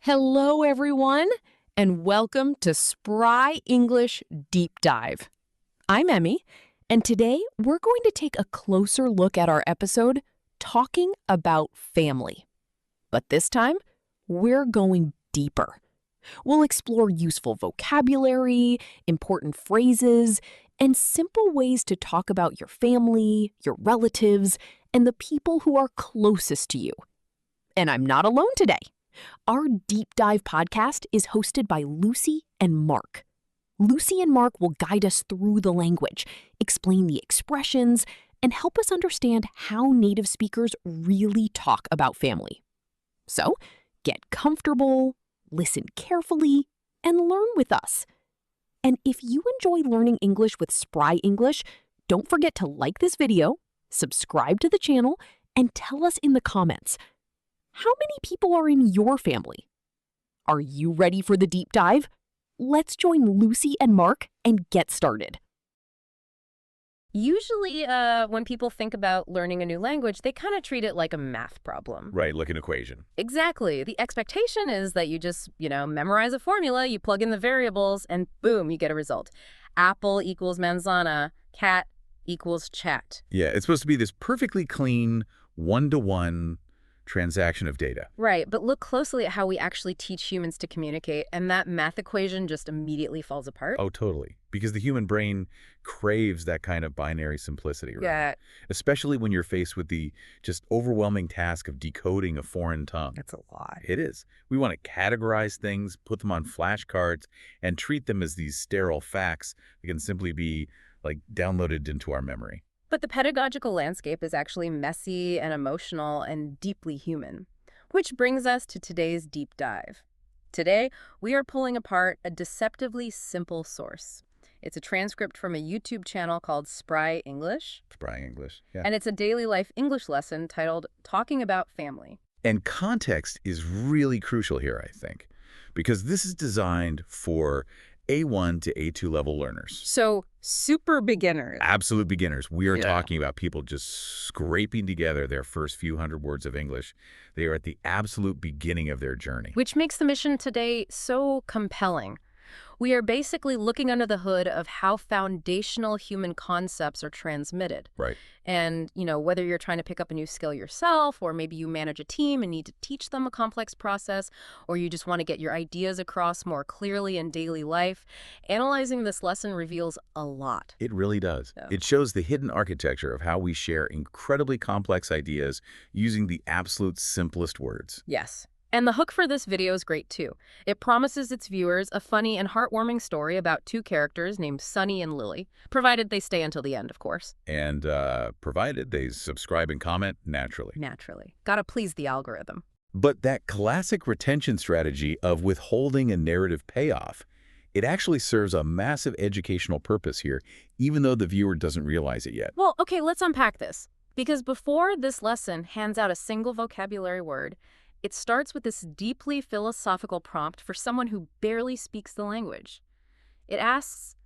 Hello, everyone, and welcome to Spry English Deep Dive. I'm Emmy, and today we're going to take a closer look at our episode talking about family. But this time, we're going deeper. We'll explore useful vocabulary, important phrases, and simple ways to talk about your family, your relatives, and the people who are closest to you. And I'm not alone today. Our Deep Dive podcast is hosted by Lucy and Mark. Lucy and Mark will guide us through the language, explain the expressions, and help us understand how native speakers really talk about family. So, get comfortable, listen carefully, and learn with us. And if you enjoy learning English with Spry English, don't forget to like this video, subscribe to the channel, and tell us in the comments, how many people are in your family? Are you ready for the deep dive? Let's join Lucy and Mark and get started. Usually, when people think about learning a new language, they kind of treat it like a math problem. Right, like an equation. Exactly. The expectation is that you just, memorize a formula, you plug in the variables, and boom, you get a result. Apple equals manzana, cat equals chat. Yeah, it's supposed to be this perfectly clean, one-to-one transaction of data. Right, but look closely at how we actually teach humans to communicate, and that math equation just immediately falls apart. Oh, totally. Because the human brain craves that kind of binary simplicity, right? Yeah. Especially when you're faced with the just overwhelming task of decoding a foreign tongue. That's a lot. It is. We want to categorize things, put them on flashcards, and treat them as these sterile facts that can simply be, downloaded into our memory. But the pedagogical landscape is actually messy and emotional and deeply human. Which brings us to today's deep dive. Today, we are pulling apart a deceptively simple source. It's a transcript from a YouTube channel called Spry English. Spry English, yeah. And it's a daily life English lesson titled Talking About Family. And context is really crucial here, I think, because this is designed for A1 to A2 level learners. So, super beginners. Absolute beginners. We are talking about people just scraping together their first few hundred words of English. They are at the absolute beginning of their journey. Which makes the mission today so compelling. We are basically looking under the hood of how foundational human concepts are transmitted. Right. And, whether you're trying to pick up a new skill yourself, or maybe you manage a team and need to teach them a complex process, or you just want to get your ideas across more clearly in daily life, analyzing this lesson reveals a lot. It really does. Yeah. It shows the hidden architecture of how we share incredibly complex ideas using the absolute simplest words. Yes. And the hook for this video is great, too. It promises its viewers a funny and heartwarming story about two characters named Sunny and Lili, provided they stay until the end, of course. And provided they subscribe and comment naturally. Naturally. Gotta please the algorithm. But that classic retention strategy of withholding a narrative payoff, it actually serves a massive educational purpose here, even though the viewer doesn't realize it yet. Well, okay, let's unpack this. Because before this lesson hands out a single vocabulary word, it starts with this deeply philosophical prompt for someone who barely speaks the language. It asks,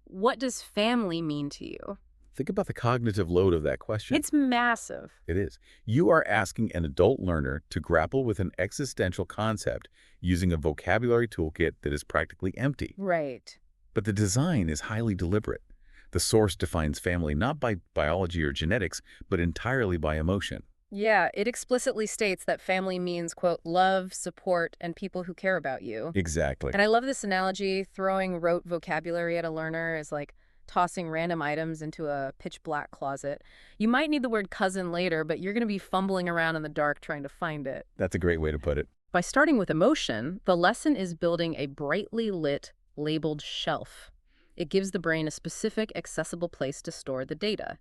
what does family mean to you? Think about the cognitive load of that question. It's massive. It is. You are asking an adult learner to grapple with an existential concept using a vocabulary toolkit that is practically empty. Right. But the design is highly deliberate. The source defines family not by biology or genetics, but entirely by emotion. Yeah, it explicitly states that family means, quote, love, support, and people who care about you. Exactly. And I love this analogy. Throwing rote vocabulary at a learner is like tossing random items into a pitch-black closet. You might need the word cousin later, but you're going to be fumbling around in the dark trying to find it. That's a great way to put it. By starting with emotion, the lesson is building a brightly lit, labeled shelf. It gives the brain a specific, accessible place to store the data.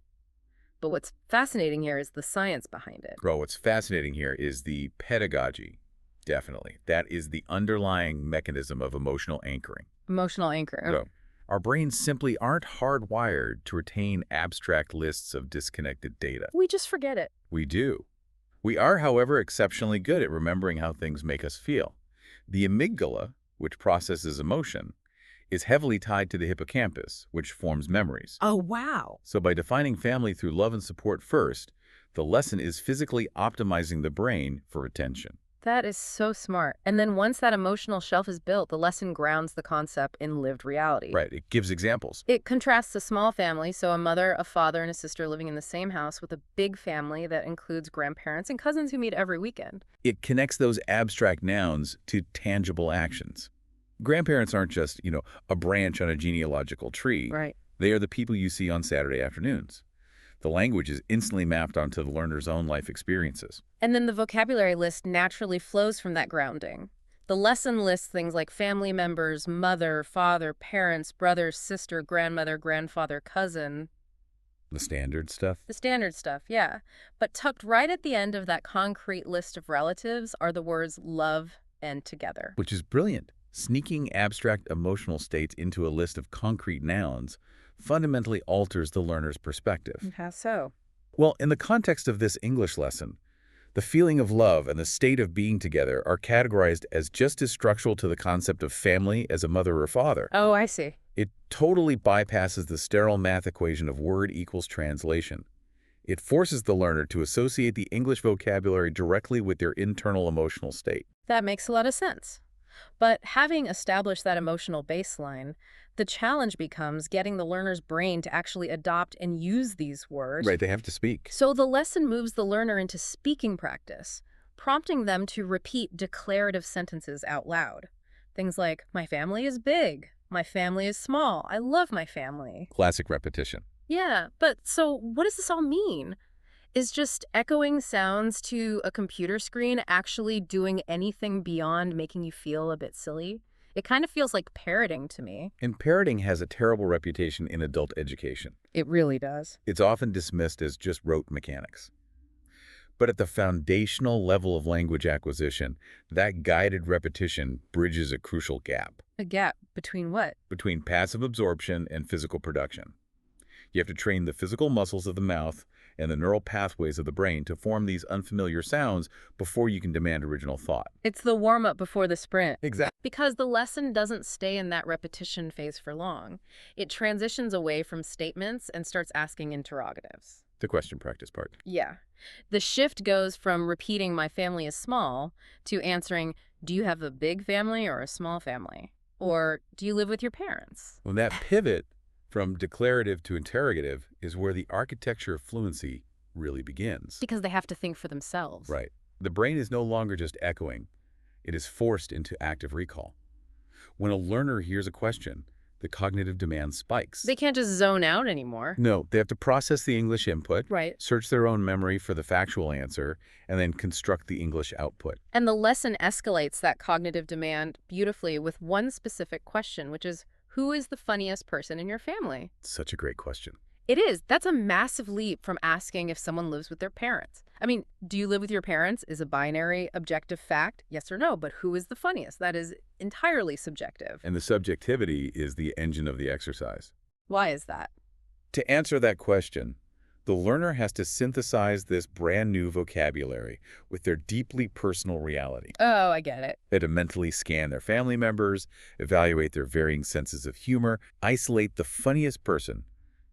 But what's fascinating here is the science behind it. Oh, what's fascinating here is the pedagogy. Definitely. That is the underlying mechanism of emotional anchoring. Emotional anchor. So, our brains simply aren't hardwired to retain abstract lists of disconnected data. We just forget it. We do. We are, however, exceptionally good at remembering how things make us feel. The amygdala, which processes emotion, is heavily tied to the hippocampus, which forms memories. Oh, wow. So by defining family through love and support first, the lesson is physically optimizing the brain for retention. That is so smart. And then once that emotional shelf is built, the lesson grounds the concept in lived reality. Right, it gives examples. It contrasts a small family, so a mother, a father, and a sister living in the same house, with a big family that includes grandparents and cousins who meet every weekend. It connects those abstract nouns to tangible actions. Grandparents aren't just, a branch on a genealogical tree. Right. They are the people you see on Saturday afternoons. The language is instantly mapped onto the learner's own life experiences. And then the vocabulary list naturally flows from that grounding. The lesson lists things like family members, mother, father, parents, brother, sister, grandmother, grandfather, cousin. The standard stuff? The standard stuff, yeah. But tucked right at the end of that concrete list of relatives are the words love and together. Which is brilliant. Sneaking abstract emotional states into a list of concrete nouns fundamentally alters the learner's perspective. How so? Well, in the context of this English lesson, the feeling of love and the state of being together are categorized as just as structural to the concept of family as a mother or father. Oh, I see. It totally bypasses the sterile math equation of word equals translation. It forces the learner to associate the English vocabulary directly with their internal emotional state. That makes a lot of sense. But having established that emotional baseline, the challenge becomes getting the learner's brain to actually adopt and use these words. Right, they have to speak. So the lesson moves the learner into speaking practice, prompting them to repeat declarative sentences out loud. Things like, my family is big, my family is small, I love my family. Classic repetition. Yeah, but so what does this all mean? Is just echoing sounds to a computer screen actually doing anything beyond making you feel a bit silly? It kind of feels like parroting to me. And parroting has a terrible reputation in adult education. It really does. It's often dismissed as just rote mechanics. But at the foundational level of language acquisition, that guided repetition bridges a crucial gap. A gap between what? Between passive absorption and physical production. You have to train the physical muscles of the mouth and the neural pathways of the brain to form these unfamiliar sounds before you can demand original thought. It's the warm-up before the sprint. Exactly. Because the lesson doesn't stay in that repetition phase for long. It transitions away from statements and starts asking interrogatives. The question practice part. Yeah. The shift goes from repeating my family is small to answering, do you have a big family or a small family? Or do you live with your parents? When that pivot from declarative to interrogative is where the architecture of fluency really begins. Because they have to think for themselves. Right. The brain is no longer just echoing. It is forced into active recall. When a learner hears a question, the cognitive demand spikes. They can't just zone out anymore. No, they have to process the English input, Right. search their own memory for the factual answer, and then construct the English output. And the lesson escalates that cognitive demand beautifully with one specific question, which is, who is the funniest person in your family? Such a great question. It is. That's a massive leap from asking if someone lives with their parents. I mean, do you live with your parents is a binary, objective fact, yes or no, but who is the funniest? That is entirely subjective. And the subjectivity is the engine of the exercise. Why is that? To answer that question, the learner has to synthesize this brand new vocabulary with their deeply personal reality. Oh, I get it. They have to mentally scan their family members, evaluate their varying senses of humor, isolate the funniest person,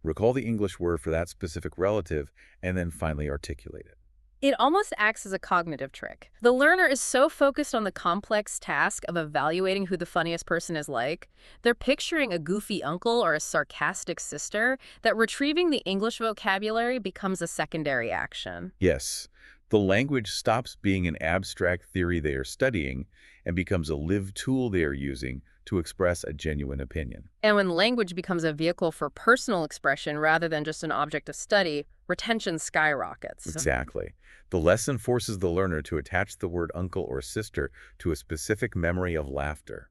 recall the English word for that specific relative, and then finally articulate it. It almost acts as a cognitive trick. The learner is so focused on the complex task of evaluating who the funniest person is like, they're picturing a goofy uncle or a sarcastic sister, that retrieving the English vocabulary becomes a secondary action. Yes, the language stops being an abstract theory they are studying and becomes a lived tool they are using to express a genuine opinion. And when language becomes a vehicle for personal expression rather than just an object of study, retention skyrockets. Exactly. The lesson forces the learner to attach the word uncle or sister to a specific memory of laughter.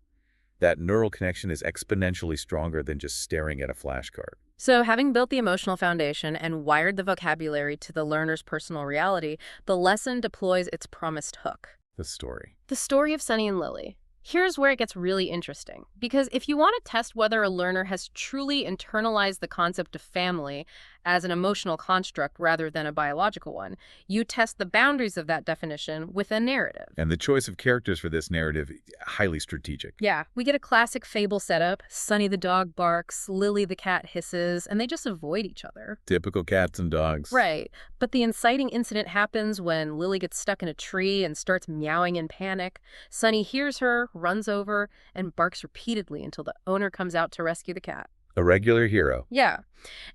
That neural connection is exponentially stronger than just staring at a flashcard. So having built the emotional foundation and wired the vocabulary to the learner's personal reality, the lesson deploys its promised hook. The story. The story of Sunny and Lili. Here's where it gets really interesting, because if you want to test whether a learner has truly internalized the concept of family as an emotional construct rather than a biological one. You test the boundaries of that definition with a narrative. And the choice of characters for this narrative, highly strategic. Yeah, we get a classic fable setup. Sunny the dog barks, Lily the cat hisses, and they just avoid each other. Typical cats and dogs. Right, but the inciting incident happens when Lily gets stuck in a tree and starts meowing in panic. Sunny hears her, runs over, and barks repeatedly until the owner comes out to rescue the cat. A regular hero. Yeah.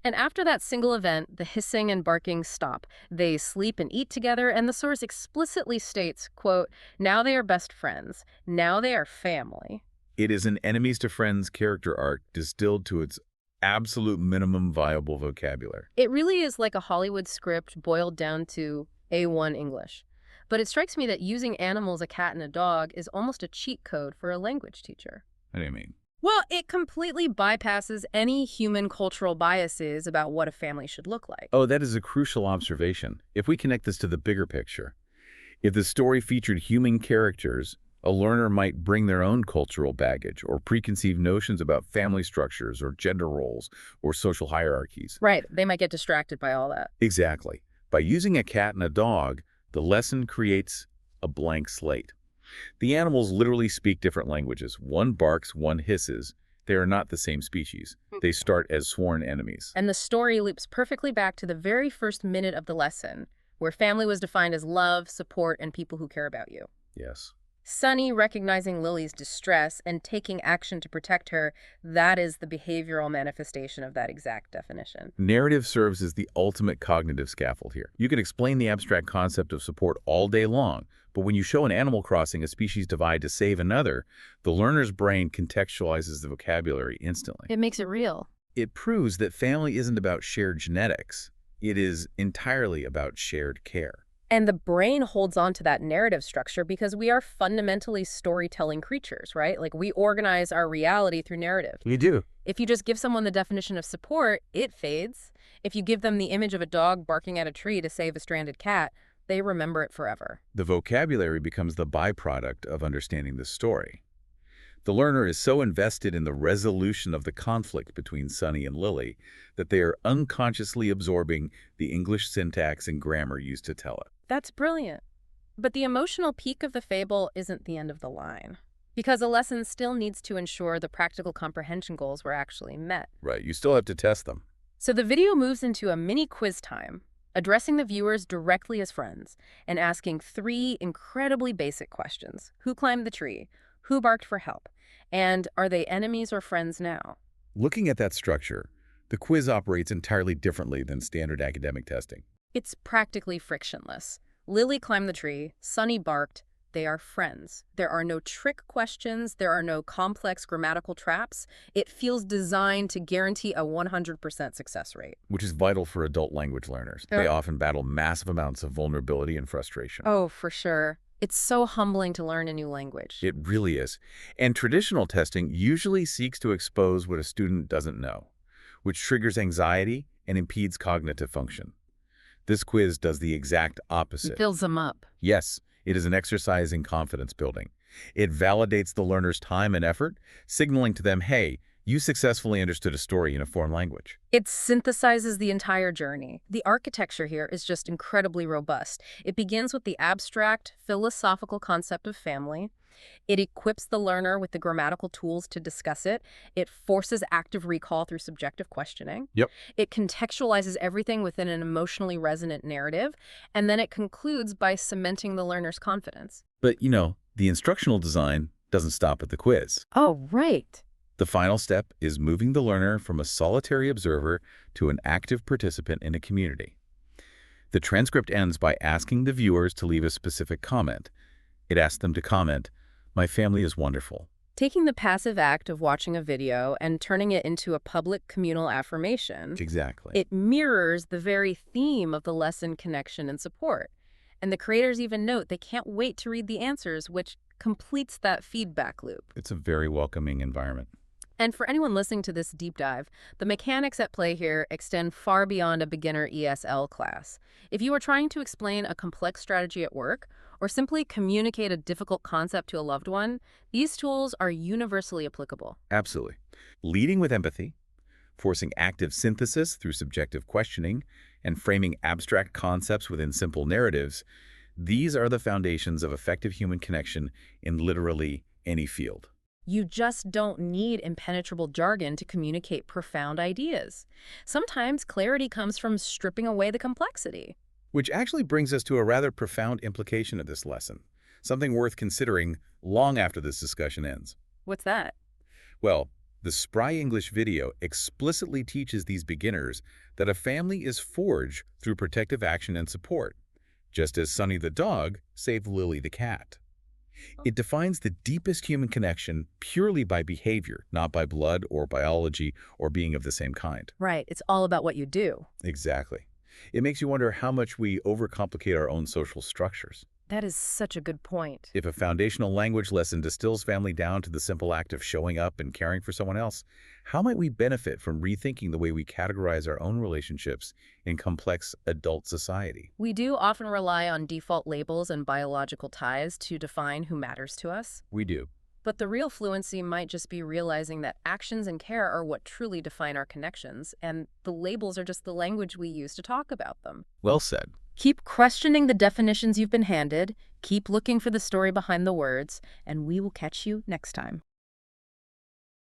And after that single event, the hissing and barking stop. They sleep and eat together, and the source explicitly states, quote, "Now they are best friends. Now they are family." It is an enemies to friends character arc distilled to its absolute minimum viable vocabulary. It really is like a Hollywood script boiled down to A1 English. But it strikes me that using animals, a cat and a dog, is almost a cheat code for a language teacher. What do you mean? Well, it completely bypasses any human cultural biases about what a family should look like. Oh, that is a crucial observation. If we connect this to the bigger picture, if the story featured human characters, a learner might bring their own cultural baggage or preconceived notions about family structures or gender roles or social hierarchies. Right, they might get distracted by all that. Exactly. By using a cat and a dog, the lesson creates a blank slate. The animals literally speak different languages. One barks, one hisses. They are not the same species. They start as sworn enemies. And the story loops perfectly back to the very first minute of the lesson, where family was defined as love, support, and people who care about you. Yes. Sunny recognizing Lily's distress and taking action to protect her, that is the behavioral manifestation of that exact definition. Narrative serves as the ultimate cognitive scaffold here. You can explain the abstract concept of support all day long, but when you show an animal crossing a species divide to save another, the learner's brain contextualizes the vocabulary instantly. It makes it real. It proves that family isn't about shared genetics. It is entirely about shared care. And the brain holds on to that narrative structure because we are fundamentally storytelling creatures, right? Like, we organize our reality through narrative. We do. If you just give someone the definition of support, it fades. If you give them the image of a dog barking at a tree to save a stranded cat, they remember it forever. The vocabulary becomes the byproduct of understanding the story. The learner is so invested in the resolution of the conflict between Sunny and Lily that they are unconsciously absorbing the English syntax and grammar used to tell it. That's brilliant. But the emotional peak of the fable isn't the end of the line, because a lesson still needs to ensure the practical comprehension goals were actually met. Right, you still have to test them. So the video moves into a mini quiz time, addressing the viewers directly as friends and asking 3 incredibly basic questions. Who climbed the tree? Who barked for help? And are they enemies or friends now? Looking at that structure, the quiz operates entirely differently than standard academic testing. It's practically frictionless. Lily climbed the tree, Sunny barked, they are friends. There are no trick questions, there are no complex grammatical traps. It feels designed to guarantee a 100% success rate. Which is vital for adult language learners. They often battle massive amounts of vulnerability and frustration. Oh, for sure. It's so humbling to learn a new language. It really is. And traditional testing usually seeks to expose what a student doesn't know, which triggers anxiety and impedes cognitive function. This quiz does the exact opposite. It fills them up. Yes, it is an exercise in confidence building. It validates the learner's time and effort, signaling to them, hey, you successfully understood a story in a foreign language. It synthesizes the entire journey. The architecture here is just incredibly robust. It begins with the abstract, philosophical concept of family. It equips the learner with the grammatical tools to discuss it. It forces active recall through subjective questioning. Yep. It contextualizes everything within an emotionally resonant narrative. And then it concludes by cementing the learner's confidence. But, the instructional design doesn't stop at the quiz. Oh, right. The final step is moving the learner from a solitary observer to an active participant in a community. The transcript ends by asking the viewers to leave a specific comment. It asks them to comment, "My family is wonderful." Taking the passive act of watching a video and turning it into a public communal affirmation. Exactly. It mirrors the very theme of the lesson, connection and support. And the creators even note they can't wait to read the answers, which completes that feedback loop. It's a very welcoming environment. And for anyone listening to this deep dive, the mechanics at play here extend far beyond a beginner ESL class. If you are trying to explain a complex strategy at work or simply communicate a difficult concept to a loved one, these tools are universally applicable. Absolutely. Leading with empathy, forcing active synthesis through subjective questioning, and framing abstract concepts within simple narratives. These are the foundations of effective human connection in literally any field. You just don't need impenetrable jargon to communicate profound ideas. Sometimes clarity comes from stripping away the complexity. Which actually brings us to a rather profound implication of this lesson, something worth considering long after this discussion ends. What's that? Well, the Spry English video explicitly teaches these beginners that a family is forged through protective action and support, just as Sunny the dog saved Lily the cat. It defines the deepest human connection purely by behavior, not by blood or biology or being of the same kind. Right, it's all about what you do. Exactly. It makes you wonder how much we overcomplicate our own social structures. That is such a good point. If a foundational language lesson distills family down to the simple act of showing up and caring for someone else, how might we benefit from rethinking the way we categorize our own relationships in complex adult society? We do often rely on default labels and biological ties to define who matters to us. We do. But the real fluency might just be realizing that actions and care are what truly define our connections, and the labels are just the language we use to talk about them. Well said. Keep questioning the definitions you've been handed, keep looking for the story behind the words, and we will catch you next time.